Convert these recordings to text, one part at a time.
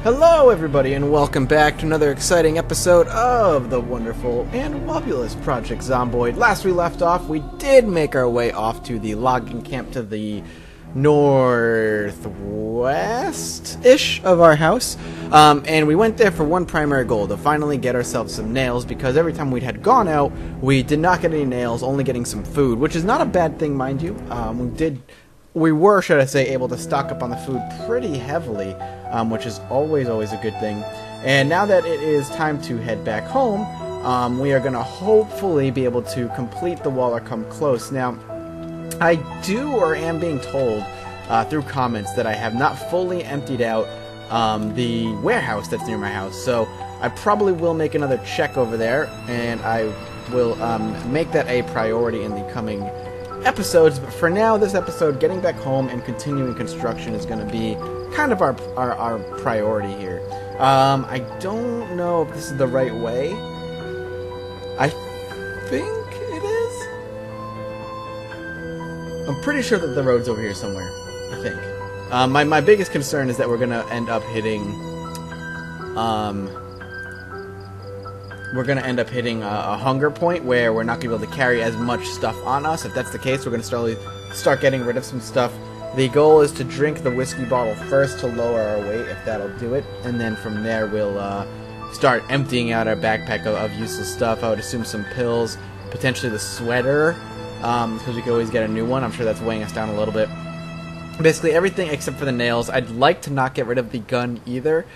Hello everybody and welcome back to another exciting episode of the wonderful and fabulous Project Zomboid. Last we left off, we did make our way off to the logging camp to the northwest-ish of our house. And we went there for one primary goal, to finally get ourselves some nails, because every time we had gone out, we did not get any nails, only getting some food, which is not a bad thing, mind you. We were, should I say, able to stock up on the food pretty heavily, which is always a good thing. And now that it is time to head back home, we are going to hopefully be able to complete the wall or come close. Now, I do or am being told through comments that I have not fully emptied out the warehouse that's near my house. So I probably will make another check over there, and I will make that a priority in the coming episodes. But for now, this episode, getting back home and continuing construction, is going to be kind of our priority here. I don't know if this is the right way. I think it is. I'm pretty sure that the road's over here somewhere, I think. My biggest concern is that we're going to end up hitting a hunger point where we're not going to be able to carry as much stuff on us. If that's the case, we're going to start getting rid of some stuff. The goal is to drink the whiskey bottle first to lower our weight, if that'll do it. And then from there, we'll start emptying out our backpack of useless stuff. I would assume some pills, potentially the sweater, because we could always get a new one. I'm sure that's weighing us down a little bit. Basically everything except for the nails. I'd like to not get rid of the gun either.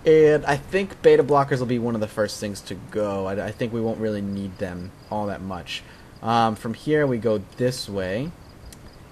And I think beta blockers will be one of the first things to go. I think we won't really need them all that much. From here we go this way,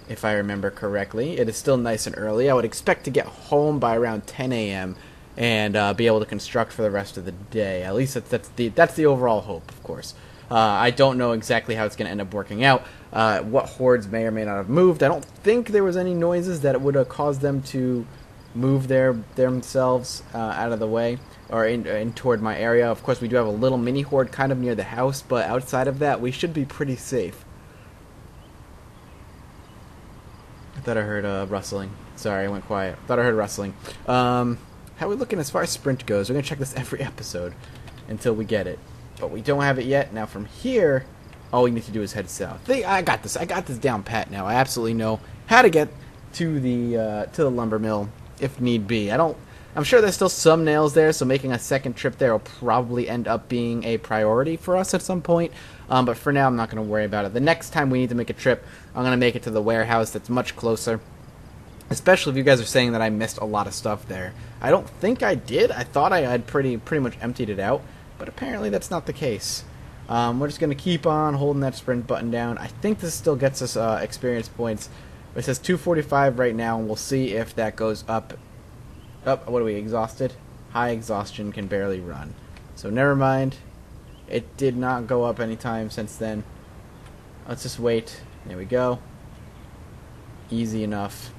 if I remember correctly. It is still nice and early. I would expect to get home by around 10 a.m. and be able to construct for the rest of the day. At least that's the overall hope, of course. I don't know exactly how it's going to end up working out. What hordes may or may not have moved. I don't think there was any noises that would have caused them to move themselves out of the way or in toward my area. Of course, we do have a little mini horde kind of near the house, but outside of that, we should be pretty safe. I thought I heard rustling. Sorry, I went quiet. Thought I heard rustling. How are we looking as far as sprint goes? We're going to check this every episode until we get it. But we don't have it yet. Now from here, all we need to do is head south. I got this. I got this down pat now. I absolutely know how to get to the lumber mill if need be. I'm sure there's still some nails there, so making a second trip there will probably end up being a priority for us at some point. But for now, I'm not going to worry about it. The next time we need to make a trip, I'm going to make it to the warehouse that's much closer. Especially if you guys are saying that I missed a lot of stuff there. I don't think I did. I thought I had pretty much emptied it out, but apparently that's not the case. We're just going to keep on holding that sprint button down. I think this still gets us experience points. It says 245 right now, and we'll see if that goes up. What are we, exhausted? High exhaustion, can barely run. So never mind. It did not go up anytime since then. Let's just wait. There we go. Easy enough.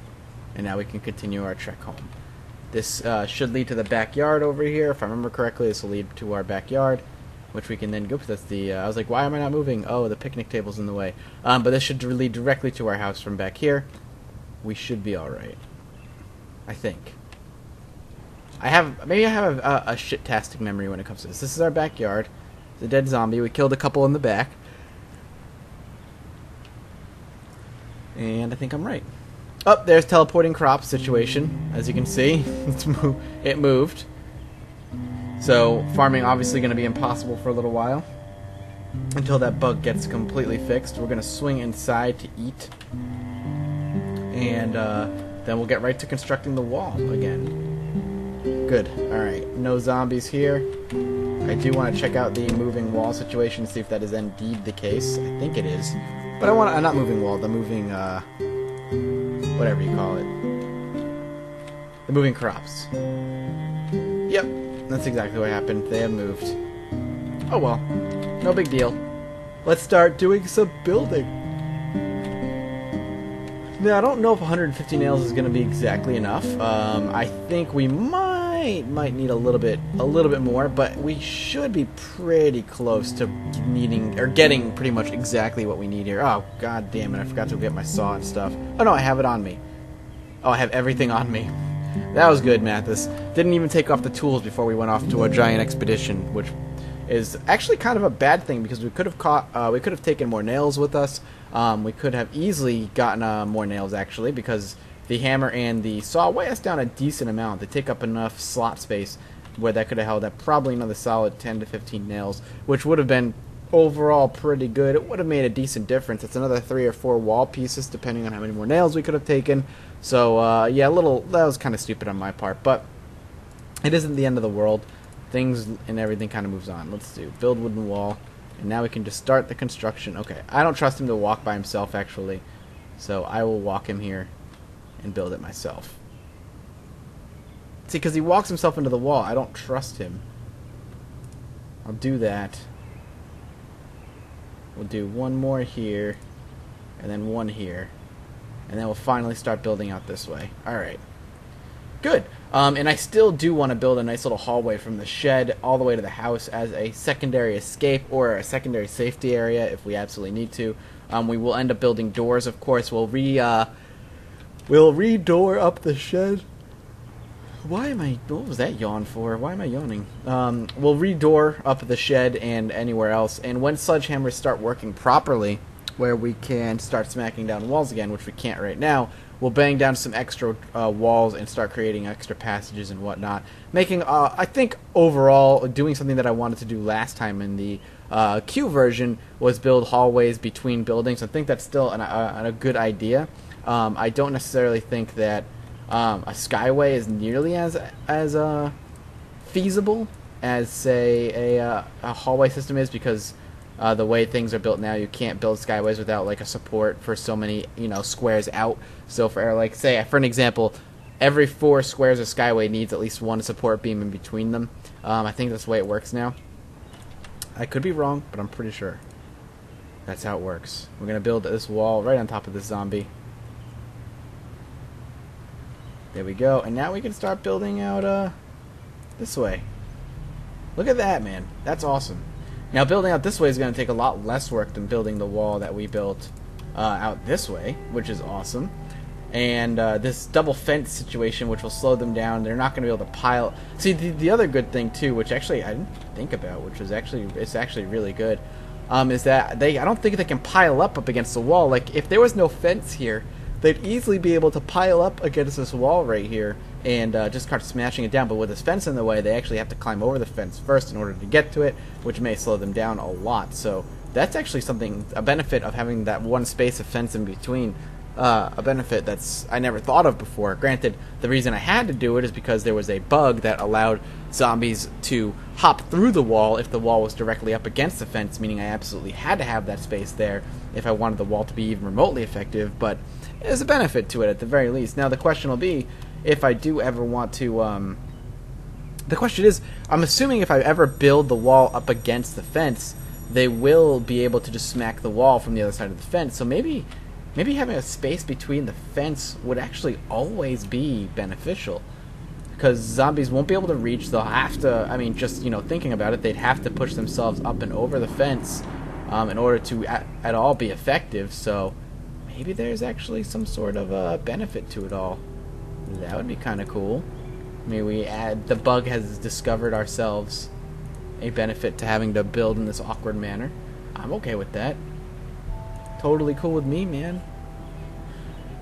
And now we can continue our trek home. This should lead to the backyard over here. If I remember correctly, this will lead to our backyard, which we can then go. That's the. I was like, why am I not moving? Oh, the picnic table's in the way. But this should lead directly to our house from back here. We should be all right. I think. Maybe I have a shit-tastic memory when it comes to this. This is our backyard. It's a dead zombie. We killed a couple in the back, and I think I'm right. Oh, there's teleporting crop situation. As you can see, it moved. So farming obviously going to be impossible for a little while until that bug gets completely fixed. We're going to swing inside to eat, and then we'll get right to constructing the wall again. Good. Alright, no zombies here. I do want to check out the moving wall situation to see if that is indeed the case. I think it is. But I want not moving wall, the moving whatever you call it. The moving crops. Yep, that's exactly what happened. They have moved. Oh well, no big deal. Let's start doing some building. Now, I don't know if 150 nails is going to be exactly enough. I think we might need a little bit more, but we should be pretty close to needing or getting pretty much exactly what we need here. Oh, god damn it, I forgot to get my saw and stuff. Oh no, I have it on me. Oh, I have everything on me. That was good, Mathis. Didn't even take off the tools before we went off to a giant expedition, which is actually kind of a bad thing because we could have taken more nails with us. We could have easily gotten more nails actually because the hammer and the saw weigh us down a decent amount. They take up enough slot space where that could have held up probably another solid 10 to 15 nails, which would have been overall pretty good. It would have made a decent difference. It's another 3 or 4 wall pieces depending on how many more nails we could have taken. So yeah, that was kind of stupid on my part, but it isn't the end of the world. Things and everything kind of moves on. Let's do build wooden wall, and now we can just start the construction. Okay, I don't trust him to walk by himself actually, so I will walk him here and build it myself. See, because he walks himself into the wall, I don't trust him. I'll do that. We'll do one more here, and then one here, and then we'll finally start building out this way. Alright. Good. And I still do want to build a nice little hallway from the shed all the way to the house as a secondary escape or a secondary safety area if we absolutely need to. We will end up building doors, of course. We'll re-door up the shed. What was that yawn for? Why am I yawning? We'll re-door up the shed and anywhere else. And when sledgehammers start working properly, where we can start smacking down walls again, which we can't right now, we'll bang down some extra walls and start creating extra passages and whatnot. Making, I think, overall, doing something that I wanted to do last time in the Q version was build hallways between buildings. I think that's still a good idea. I don't necessarily think that a skyway is nearly as feasible as, say, a hallway system is, because the way things are built now, you can't build skyways without like a support for so many, squares out. So for like, say, for an example, every 4 squares of skyway needs at least 1 support beam in between them. I think that's the way it works now. I could be wrong, but I'm pretty sure that's how it works. We're gonna build this wall right on top of this zombie. There we go, and now we can start building out this way. Look at that, man. That's awesome. Now building out this way is going to take a lot less work than building the wall that we built out this way, which is awesome. And this double fence situation, which will slow them down. They're not going to be able to pile. See, the other good thing too, which actually I didn't think about, which is actually really good, is that I don't think they can pile up against the wall. Like if there was no fence here, they'd easily be able to pile up against this wall right here and just start smashing it down. But with this fence in the way, they actually have to climb over the fence first in order to get to it, which may slow them down a lot. So that's actually a benefit of having that one space of fence in between. A benefit that's I never thought of before. Granted, the reason I had to do it is because there was a bug that allowed zombies to hop through the wall if the wall was directly up against the fence, meaning I absolutely had to have that space there if I wanted the wall to be even remotely effective. But there's a benefit to it at the very least. Now the question will be, if I do ever want to, the question is, I'm assuming if I ever build the wall up against the fence, they will be able to just smack the wall from the other side of the fence. So maybe having a space between the fence would actually always be beneficial, because zombies won't be able to reach. They'll have to, I mean, just thinking about it, they'd have to push themselves up and over the fence in order to at all be effective. So maybe there's actually some sort of benefit to it all. That would be kind of cool. Maybe the bug has discovered ourselves a benefit to having to build in this awkward manner. I'm okay with that. Totally cool with me, man.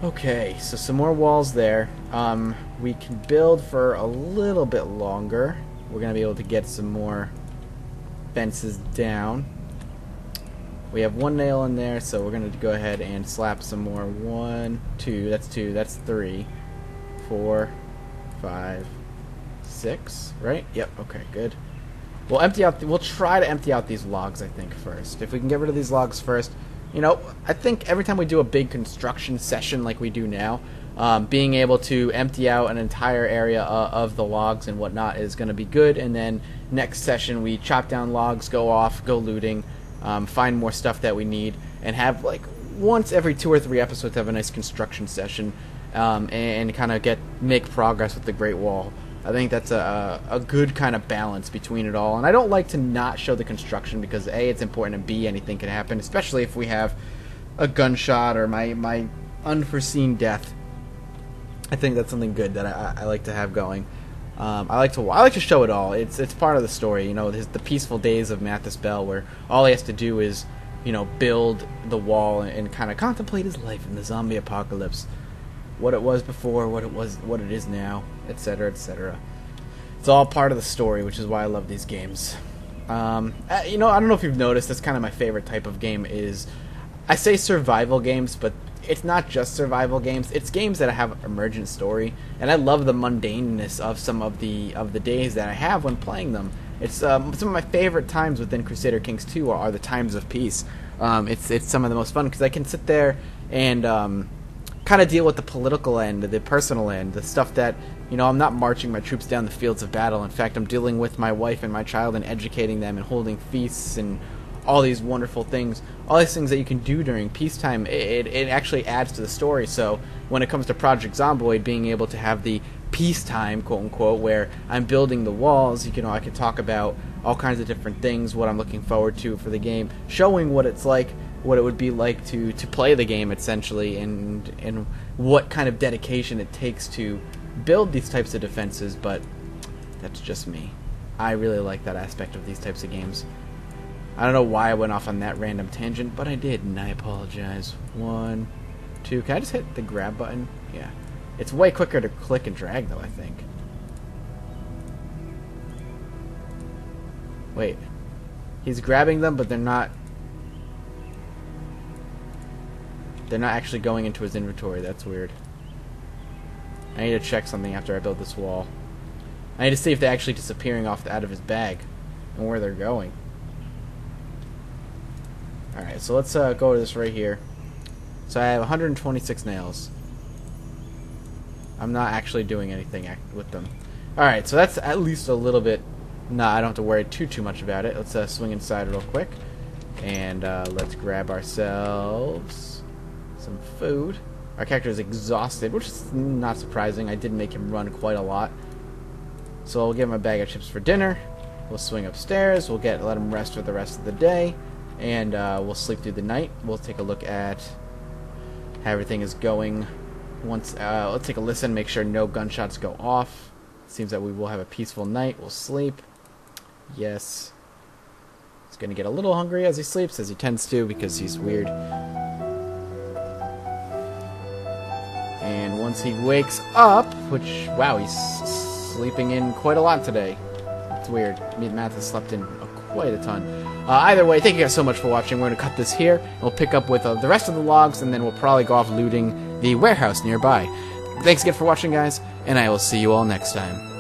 Okay, so some more walls there. We can build for a little bit longer. We're going to be able to get some more fences down. We have 1 nail in there, so we're going to go ahead and slap some more. 1, 2, that's 2, that's 3, 4, 5, 6, right? Yep, okay, good. We'll try to empty out these logs, I think, first. If we can get rid of these logs first, I think every time we do a big construction session like we do now, being able to empty out an entire area of the logs and whatnot is going to be good. And then next session we chop down logs, go off, go looting, find more stuff that we need, and have like once every 2 or 3 episodes have a nice construction session, and kind of make progress with the Great Wall. I think that's a good kind of balance between it all. And I don't like to not show the construction because A, it's important, and B, anything can happen, especially if we have a gunshot or my unforeseen death. I think that's something good that I like to have going. I like to show it all. It's part of the story, you know, the peaceful days of Mathis Bell, where all he has to do is, you know, build the wall and kind of contemplate his life in the zombie apocalypse, what it was before, what it is now, etc., etc. It's all part of the story, which is why I love these games. You know, I don't know if you've noticed, that's kind of my favorite type of game is, I say survival games, but it's not just survival games. It's games that have emergent story, and I love the mundaneness of some of the days that I have when playing them. It's some of my favorite times within Crusader Kings 2 are the times of peace. It's some of the most fun because I can sit there and kind of deal with the political end, the personal end, the stuff that, you know, I'm not marching my troops down the fields of battle. In fact, I'm dealing with my wife and my child and educating them and holding feasts and all these wonderful things, all these things that you can do during peacetime. It actually adds to the story. So when it comes to Project Zomboid, being able to have the peacetime, quote unquote, where I'm building the walls, you know, I can talk about all kinds of different things, what I'm looking forward to for the game, showing what it's like, what it would be like to play the game essentially, and what kind of dedication it takes to build these types of defenses. But that's just me. I really like that aspect of these types of games. I don't know why I went off on that random tangent, but I did, and I apologize. 1, 2, can I just hit the grab button? Yeah. It's way quicker to click and drag, though, I think. Wait. He's grabbing them, but they're not actually going into his inventory. That's weird. I need to check something after I build this wall. I need to see if they're actually disappearing out of his bag and where they're going. Alright, so let's go to this right here. So I have 126 nails. I'm not actually doing anything with them. Alright, so that's at least a little bit... Nah, I don't have to worry too much about it. Let's swing inside real quick. And let's grab ourselves some food. Our character is exhausted, which is not surprising. I did make him run quite a lot. So I'll give him a bag of chips for dinner. We'll swing upstairs. We'll let him rest for the rest of the day. And we'll sleep through the night. We'll take a look at how everything is going. Let's take a listen, make sure no gunshots go off. Seems that we will have a peaceful night. We'll sleep. Yes. He's going to get a little hungry as he sleeps, as he tends to, because he's weird. And once he wakes up, which, wow, he's sleeping in quite a lot today. It's weird. Me and Matt has slept in quite a ton. Either way, thank you guys so much for watching. We're going to cut this here. We'll pick up with the rest of the logs, and then we'll probably go off looting the warehouse nearby. Thanks again for watching, guys, and I will see you all next time.